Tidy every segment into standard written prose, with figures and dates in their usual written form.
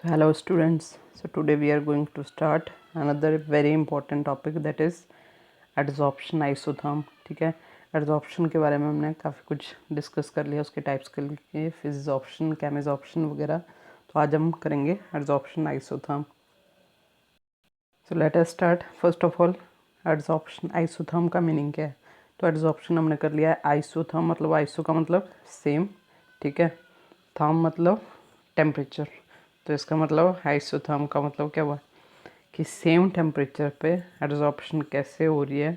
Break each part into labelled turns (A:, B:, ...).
A: So hello students, so today we are going to start another very important topic, that is adsorption isotherm. ठीक है, adsorption के बारे में हमने काफ़ी कुछ डिस्कस कर लिया, उसके टाइप्स के लिए फिजिसॉप्शन, केमिसॉप्शन वगैरह. तो आज हम करेंगे adsorption isotherm. So let us start. First of all, adsorption isotherm का मीनिंग क्या है? तो adsorption हमने कर लिया है. isotherm मतलब आइसो का मतलब सेम, ठीक है, थर्म मतलब टेम्परेचर. तो इसका मतलब आइसोथर्म का मतलब क्या हुआ कि सेम टेम्परेचर पे एडजॉर्प्शन कैसे हो रही है,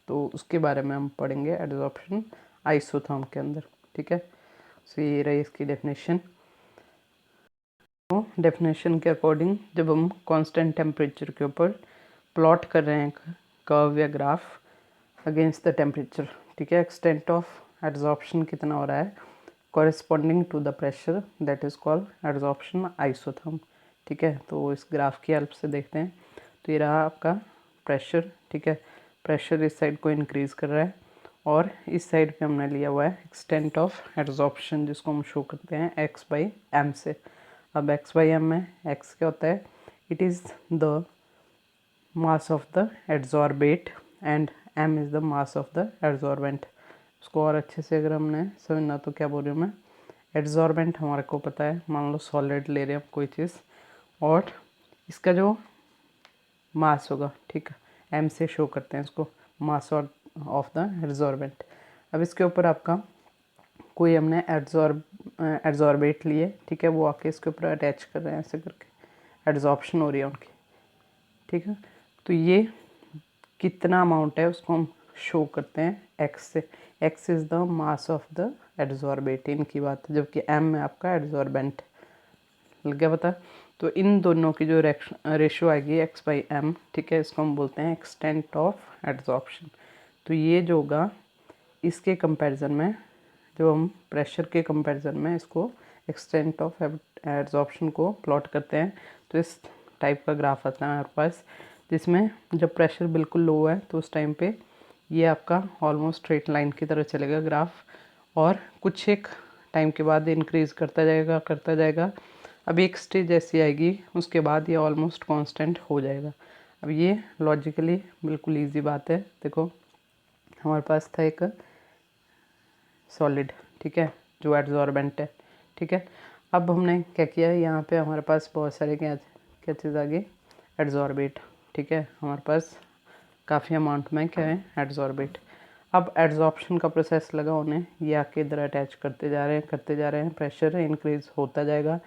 A: तो उसके बारे में हम पढ़ेंगे एडजॉर्प्शन आइसोथर्म के अंदर. ठीक है, सो ये रही इसकी डेफिनेशन. तो डेफिनेशन के अकॉर्डिंग जब हम कांस्टेंट टेम्परेचर के ऊपर प्लॉट कर रहे हैं कर्व या ग्राफ अगेंस्ट द टेम्परेचर, ठीक है, एक्सटेंट ऑफ एडजॉर्प्शन कितना हो रहा है corresponding to the pressure, that is called adsorption isotherm. ठीक है, तो इस ग्राफ की हेल्प से देखते हैं. तो ये रहा आपका प्रेशर. ठीक है, प्रेशर इस साइड को इंक्रीज़ कर रहा है और इस साइड पे हमने लिया हुआ है एक्सटेंट ऑफ एडजॉर्प्शन, जिसको हम शो करते हैं एक्स बाई एम से. अब एक्स बाई एम में एक्स क्या होता है? It is the mass of the adsorbate and M is the mass of the adsorbent. उसको और अच्छे से अगर हमने समझना तो क्या बोल रही हूँ मैं, एडजॉर्बेंट हमारे को पता है, मान लो सॉलिड ले रहे हैं कोई चीज़, और इसका जो मास होगा, ठीक है, एम से शो करते हैं इसको, मास ऑफ द एडजॉर्बेंट. अब इसके ऊपर आपका कोई हमने एडजॉर्बेट लिए, ठीक है, वो आके इसके ऊपर अटैच कर रहे हैं, ऐसे करके एडजॉर्प्शन हो रही है उनकी. ठीक है, तो ये कितना अमाउंट है उसको हम शो करते हैं एक्स से. X is the mass of the adsorbate, इनकी बात है, जबकि एम में आपका एडजॉर्बेंट. लग गया पता? तो इन दोनों की जो रेशो आएगी एक्स बाई एम, ठीक है, इसको हम बोलते हैं एक्सटेंट ऑफ एडजॉर्प्शन. तो ये जो होगा इसके कंपैरिजन में, जो हम प्रेशर के कंपैरिजन में इसको एक्सटेंट ऑफ एडजॉर्प्शन को प्लॉट करते हैं, तो इस टाइप का ग्राफ आता है हमारे पास, जिसमें जब प्रेशर बिल्कुल लो है तो उस टाइम पे ये आपका ऑलमोस्ट स्ट्रेट लाइन की तरह चलेगा ग्राफ, और कुछ एक टाइम के बाद इंक्रीज़ करता जाएगा. अब एक स्टेज ऐसी आएगी उसके बाद ये ऑलमोस्ट कांस्टेंट हो जाएगा. अब ये लॉजिकली बिल्कुल इजी बात है. देखो, हमारे पास था एक सॉलिड, ठीक है, जो एडजॉर्बेंट है. ठीक है, अब हमने क्या किया, यहाँ पे हमारे पास बहुत सारे क्या क्या चीज़ आ गई, एडजॉर्बेट. ठीक है, हमारे पास काफ़ी अमाउंट में क्या है, एडजॉर्बेट. अब एडजॉर्प्शन का प्रोसेस लगा उन्हें, ये आके इधर अटैच करते जा रहे हैं, प्रेशर इंक्रीज़ होता जाएगा.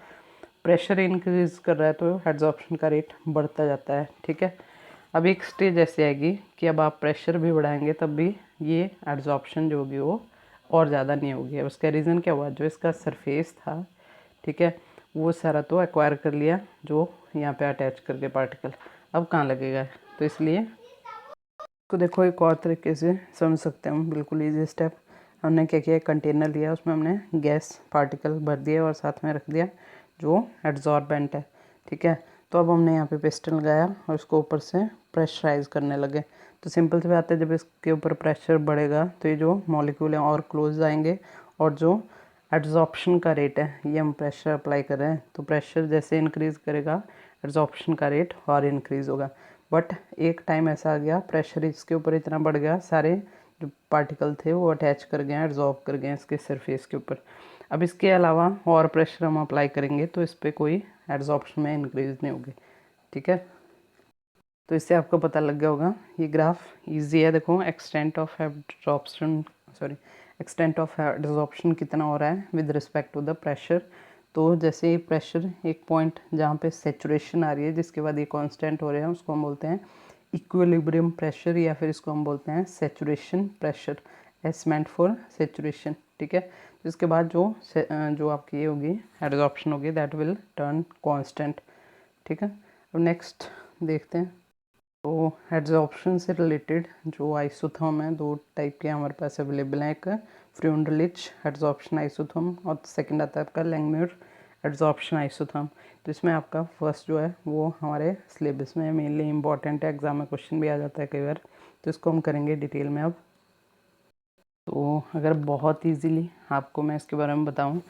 A: प्रेशर इंक्रीज़ कर रहा है तो एडजॉर्प्शन का रेट बढ़ता जाता है. ठीक है, अब एक स्टेज ऐसी आएगी कि अब आप प्रेशर भी बढ़ाएंगे तब भी ये एडजॉर्प्शन जो होगी वो और ज़्यादा नहीं होगी. अब उसका रीज़न क्या हुआ, जो इसका सरफेस था, ठीक है, वो सारा तो एक्वायर कर लिया जो यहाँ पे अटैच करके पार्टिकल, अब कहाँ लगेगा, तो इसलिए तो देखो एक और तरीके से समझ सकते हैं हम, बिल्कुल ईजी स्टेप. हमने क्या किया, कंटेनर लिया, उसमें हमने गैस पार्टिकल भर दिया और साथ में रख दिया जो एडजॉर्बेंट है. ठीक है, तो अब हमने यहाँ पे पिस्टन लगाया और उसको ऊपर से प्रेशराइज करने लगे. तो सिंपल सी बात है, जब इसके ऊपर प्रेशर बढ़ेगा तो ये जो मॉलिक्यूल हैं और क्लोज आएंगे, और जो एडजॉर्प्शन का रेट है, ये हम प्रेशर अप्लाई कर रहे हैं, तो प्रेशर जैसे इंक्रीज़ करेगा एडजॉर्प्शन का रेट और इंक्रीज़ होगा. बट एक टाइम ऐसा आ गया, प्रेशर इसके ऊपर इतना बढ़ गया, सारे जो पार्टिकल थे वो अटैच कर गए, एड्जॉर्ब कर गए इसके सरफेस के ऊपर. अब इसके अलावा और प्रेशर हम अप्लाई करेंगे तो इस पर कोई एड्जॉर्प्शन में इंक्रीज़ नहीं होगी. ठीक है, तो इससे आपको पता लग गया होगा, ये ग्राफ इजी है. देखो, एक्सटेंट ऑफ एडजॉर्प्शन कितना हो रहा है with respect to the pressure. तो जैसे प्रेशर एक पॉइंट जहाँ पे सेचुरेशन आ रही है, जिसके बाद ये कांस्टेंट हो रहे हैं, उसको हम बोलते हैं इक्विलिब्रियम प्रेशर, या फिर इसको हम बोलते हैं saturation pressure, S meant for saturation. ठीक है, तो इसके बाद जो आपकी ये होगी एडजॉर्प्शन होगी, दैट विल टर्न कांस्टेंट. ठीक है, अब नेक्स्ट देखते हैं. तो एडजॉर्प्शन से रिलेटेड जो आइसोथर्म है, दो टाइप के हमारे पास अवेलेबल हैं. एक फ्रीउंडलिच एडजॉर्प्शन आइसोथर्म और सेकंड आता है आपका लैंगम्यूर एडजॉर्प्शन आइसोथर्म. तो इसमें आपका फर्स्ट जो है वो हमारे सिलेबस में मेनली इंपॉर्टेंट है, एग्जाम में क्वेश्चन भी आ जाता है कई बार, तो इसको हम करेंगे डिटेल में. अब तो अगर बहुत ईजीली आपको मैं इसके बारे में बताऊँ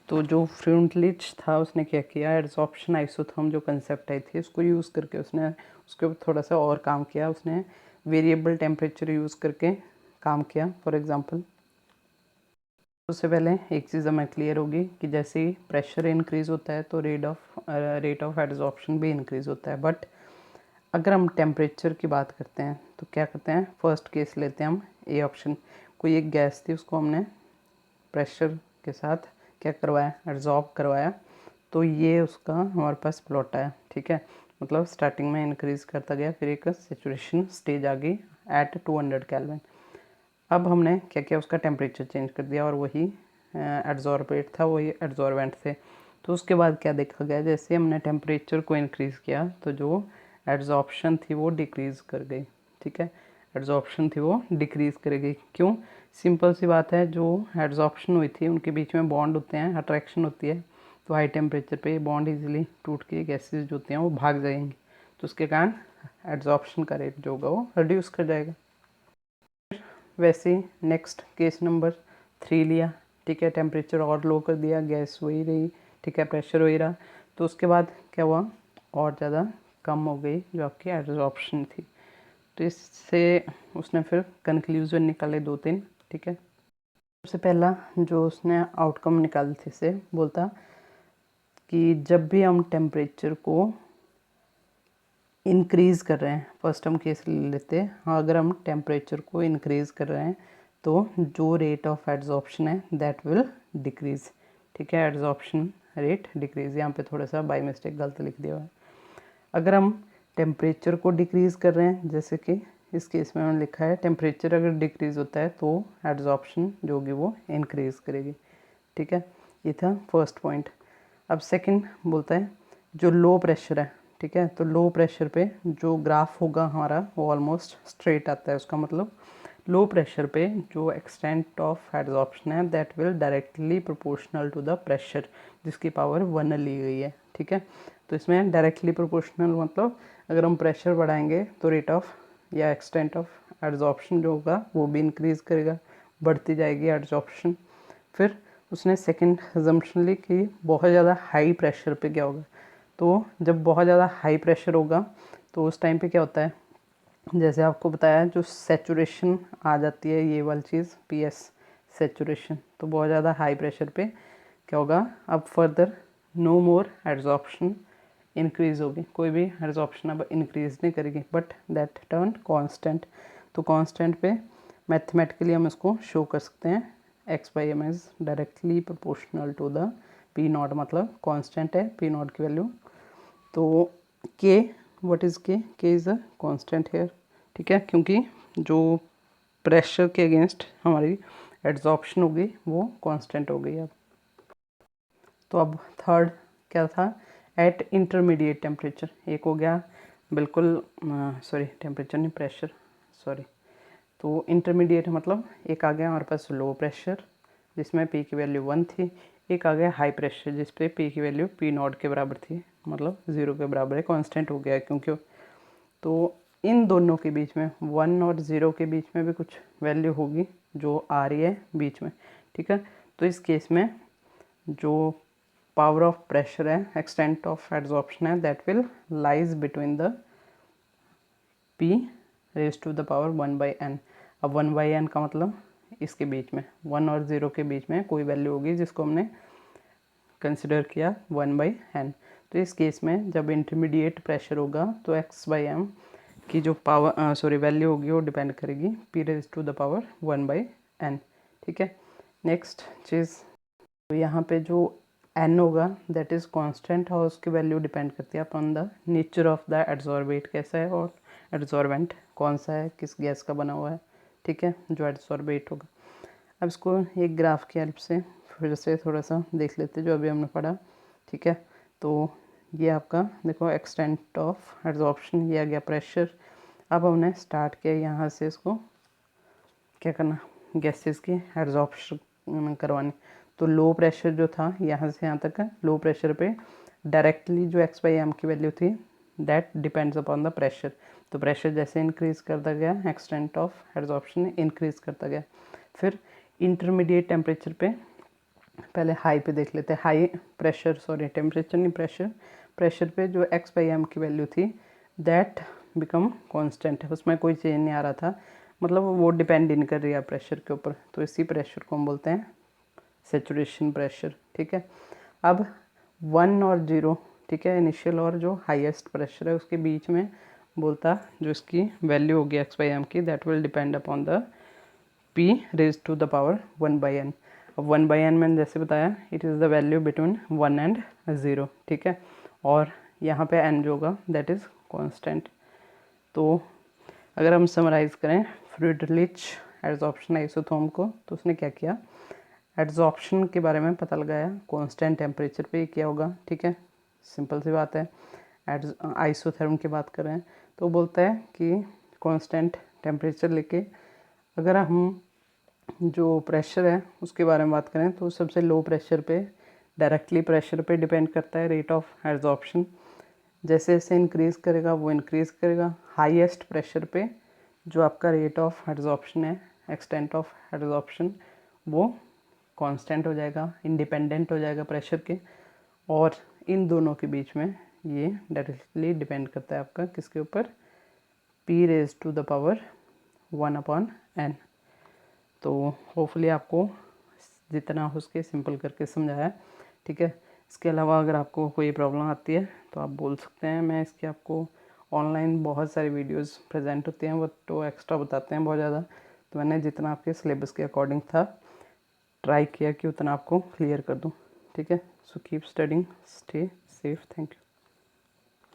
A: तो जो फ्रुंटलिच था उसने क्या किया, एड्सॉर्प्शन आइसोथर्म जो कंसेप्ट आई थी उसको यूज़ करके उसने उसके ऊपर थोड़ा सा और काम किया। उसने वेरिएबल टेम्परेचर यूज़ करके काम किया। फॉर एग्जांपल, उससे पहले एक चीज़ हमें क्लियर होगी कि जैसे ही प्रेशर इंक्रीज़ होता है तो रेट ऑफ एड्सॉर्प्शन भी इंक्रीज़ होता है। बट अगर हम टेम्परेचर की बात करते हैं तो क्या करते हैं, फर्स्ट केस लेते हैं हम ए ऑप्शन। कोई एक गैस थी, उसको हमने प्रेशर के साथ क्या करवाया, एड्जॉर्ब करवाया, तो ये उसका हमारे पास प्लॉट आया। ठीक है, मतलब स्टार्टिंग में इंक्रीज़ करता गया, फिर एक सेचुरेशन स्टेज आ गई एट 200 केल्विन। अब हमने क्या किया, उसका टेम्परेचर चेंज कर दिया और वही एड्जॉर्बेट था, वही एड्जॉर्बेंट थे। तो उसके बाद क्या देखा गया, जैसे हमने टेम्परेचर को इंक्रीज़ किया तो जो एड्जॉर्प्शन थी वो डिक्रीज़ कर गई। ठीक है, एड्जॉर्प्शन थी वो डिक्रीज़ कर गई। क्यों, सिंपल सी बात है, जो एड्जॉर्प्शन हुई थी उनके बीच में बॉन्ड होते हैं, अट्रैक्शन होती है, तो हाई टेम्परेचर पे बॉन्ड इजीली टूट के गैसेज जो होती हैं वो भाग जाएंगी, तो उसके कारण एड्जॉर्प्शन का रेट जो होगा वो रिड्यूस कर जाएगा। वैसे ही नेक्स्ट केस नंबर 3 लिया। ठीक है, टेम्परेचर और लो कर दिया, गैस वही रही, ठीक है, प्रेशर वही रहा, तो उसके बाद क्या हुआ, और ज़्यादा कम हो गई जो आपकी एड्जॉर्प्शन थी। तो इससे उसने फिर कंक्लूजन निकाले 2-3। ठीक है, सबसे पहला जो उसने आउटकम निकाले थे से बोलता कि जब भी हम टेम्परेचर को इंक्रीज़ कर रहे हैं, फर्स्ट हम केस ले लेते हैं, हाँ, अगर हम टेम्परेचर को इंक्रीज़ कर रहे हैं तो जो रेट ऑफ एड्जॉर्प्शन है दैट विल डिक्रीज़। ठीक है, एड्जॉर्प्शन रेट डिक्रीज़, यहाँ पे थोड़ा सा बाय मिस्टेक गलत लिख दिया हुआ है। अगर हम टेम्परेचर को डिक्रीज़ कर रहे हैं, जैसे कि इस केस में मैंने लिखा है टेम्परेचर अगर डिक्रीज़ होता है तो एड्जॉर्प्शन जो होगी वो इंक्रीज़ करेगी। ठीक है, ये था फर्स्ट पॉइंट। अब सेकंड बोलता है जो लो प्रेशर है, ठीक है, तो लो प्रेशर पे जो ग्राफ होगा हमारा वो ऑलमोस्ट स्ट्रेट आता है। उसका मतलब लो प्रेशर पे जो एक्सटेंट ऑफ एड्जॉर्प्शन है that will directly proportional to the pressure जिसकी पावर 1 ली गई है। ठीक है, तो इसमें डायरेक्टली प्रोपोर्शनल मतलब अगर हम प्रेशर बढ़ाएंगे तो रेट ऑफ या एक्सटेंट ऑफ एड्जॉर्प्शन जो होगा वो भी इंक्रीज़ करेगा, बढ़ती जाएगी एड्जॉर्प्शन। फिर उसने सेकंड अजम्पशन ली कि बहुत ज़्यादा हाई प्रेशर पे क्या होगा, तो जब बहुत ज़्यादा हाई प्रेशर होगा तो उस टाइम पे क्या होता है, जैसे आपको बताया जो सेचुरेशन आ जाती है, ये वाली चीज़ PS सेचुरेशन, तो बहुत ज़्यादा हाई प्रेशर पे क्या होगा, अब further no more adsorption increase होगी, कोई भी एड्जॉर्प्शन अब इंक्रीज़ नहीं करेगी, बट दैट टर्न कांस्टेंट। तो कांस्टेंट पे मैथमेटिकली हम इसको शो कर सकते हैं x/m is directly proportional to the P0, मतलब कांस्टेंट है P0 की वैल्यू। तो K, what is K is a constant here. ठीक है, क्योंकि जो प्रेशर के अगेंस्ट हमारी एड्जॉर्प्शन होगी वो कांस्टेंट हो गई अब। तो अब थर्ड क्या था, एट इंटरमीडिएट टेम्परेचर, एक हो गया बिल्कुल सॉरी टेम्परेचर नहीं प्रेशर, सॉरी, तो इंटरमीडिएट मतलब एक आ गया हमारे पास लो प्रेशर जिसमें P की वैल्यू 1 थी, एक आ गया हाई प्रेशर जिस पे P की वैल्यू P0 के बराबर थी, मतलब 0 के बराबर है, कांस्टेंट हो गया क्योंकि। तो इन दोनों के बीच में 1 और 0 के बीच में भी कुछ वैल्यू होगी जो आ रही है बीच में। ठीक है, तो इस केस में जो पावर ऑफ प्रेशर है, एक्सटेंट ऑफ एड्जॉर्प्शन है, that will lies between the P raise to the power 1/n। अब 1/n का मतलब इसके बीच में 1 और 0 के बीच में कोई वैल्यू होगी जिसको हमने कंसिडर किया 1/n। तो इस केस में जब इंटरमीडिएट प्रेशर होगा तो x/m की जो पावर वैल्यू होगी वो डिपेंड करेगी P raise to the power 1/n। ठीक है, नेक्स्ट चीज़, तो यहाँ पे जो n होगा दैट इज़ कांस्टेंट और उसकी वैल्यू डिपेंड करती है upon the nature of the adsorbate कैसा है और एड्जॉर्बेंट कौन सा है, किस गैस का बना हुआ है। ठीक है, जो एड्जॉर्बेट होगा। अब इसको एक ग्राफ की हेल्प से फिर से थोड़ा सा देख लेते जो अभी हमने पढ़ा। ठीक है, तो ये आपका देखो एक्सटेंट ऑफ एड्जॉर्प्शन, ये आ गया प्रेशर। अब हमने स्टार्ट किया यहाँ से इसको क्या करना, गैसेस की एड्जॉर्प्शन करवानी। तो लो प्रेशर जो था यहाँ से यहाँ तक, लो प्रेशर पे डायरेक्टली जो x/m की वैल्यू थी that depends upon the pressure. तो प्रेशर जैसे इंक्रीज़ करता गया एक्सटेंट ऑफ एड्जॉर्प्शन इंक्रीज़ करता गया। फिर इंटरमीडिएट टेम्परेचर पे पहले हाई पे देख लेते हैं। हाई प्रेशर, सॉरी टेम्परेचर नहीं प्रेशर, प्रेशर पे जो x/m की वैल्यू थी दैट बिकम कांस्टेंट है, उसमें कोई चेंज नहीं आ रहा था, मतलब वो डिपेंड नहीं कर रही है प्रेशर के ऊपर, तो इसी प्रेशर को हम बोलते हैं सेचुरेशन प्रेशर। ठीक है, अब 1 और 0, ठीक है, इनिशियल और जो हाईएस्ट प्रेशर है उसके बीच में बोलता जो इसकी वैल्यू होगी x/m की that will depend upon the p raise to the power 1/n। अब 1/n मैंने जैसे बताया it is the value between 1 and 0। ठीक है, और यहाँ पे n जो होगा दैट इज़ कांस्टेंट। तो अगर हम समराइज़ करें फ्रीडरिच एड्सॉर्प्शन आइसोथर्म को, तो उसने क्या किया, एड्सॉर्प्शन के बारे में पता लगाया कांस्टेंट टेम्परेचर पे क्या होगा। ठीक है, सिंपल सी बात है। आइसोथर्म की बात करें तो बोलता है कि कांस्टेंट टेम्परेचर लेके अगर हम जो प्रेशर है उसके बारे में बात करें तो सबसे लो प्रेशर पे, डायरेक्टली प्रेशर पे डिपेंड करता है रेट ऑफ एड्सॉर्प्शन। जैसे जैसे इंक्रीज़ करेगा वो इंक्रीज़ करेगा। हाईएस्ट प्रेशर पे जो आपका रेट ऑफ एड्सॉर्प्शन है, एक्सटेंट ऑफ एड्सॉर्प्शन, वो कांस्टेंट हो जाएगा, इंडिपेंडेंट हो जाएगा प्रेशर के। और इन दोनों के बीच में ये डायरेक्टली डिपेंड करता है आपका किसके ऊपर, p raise to the power 1/n। तो होपफुली आपको जितना हो सके सिंपल करके समझाया। ठीक है, इसके अलावा अगर आपको कोई प्रॉब्लम आती है तो आप बोल सकते हैं, मैं इसके आपको ऑनलाइन बहुत सारी वीडियोस प्रेजेंट होती हैं, वो तो एक्स्ट्रा बताते हैं बहुत ज़्यादा, तो मैंने जितना आपके सिलेबस के अकॉर्डिंग था ट्राई किया कि उतना आपको क्लियर कर दूँ। ठीक है, so keep studying, stay safe, thank you.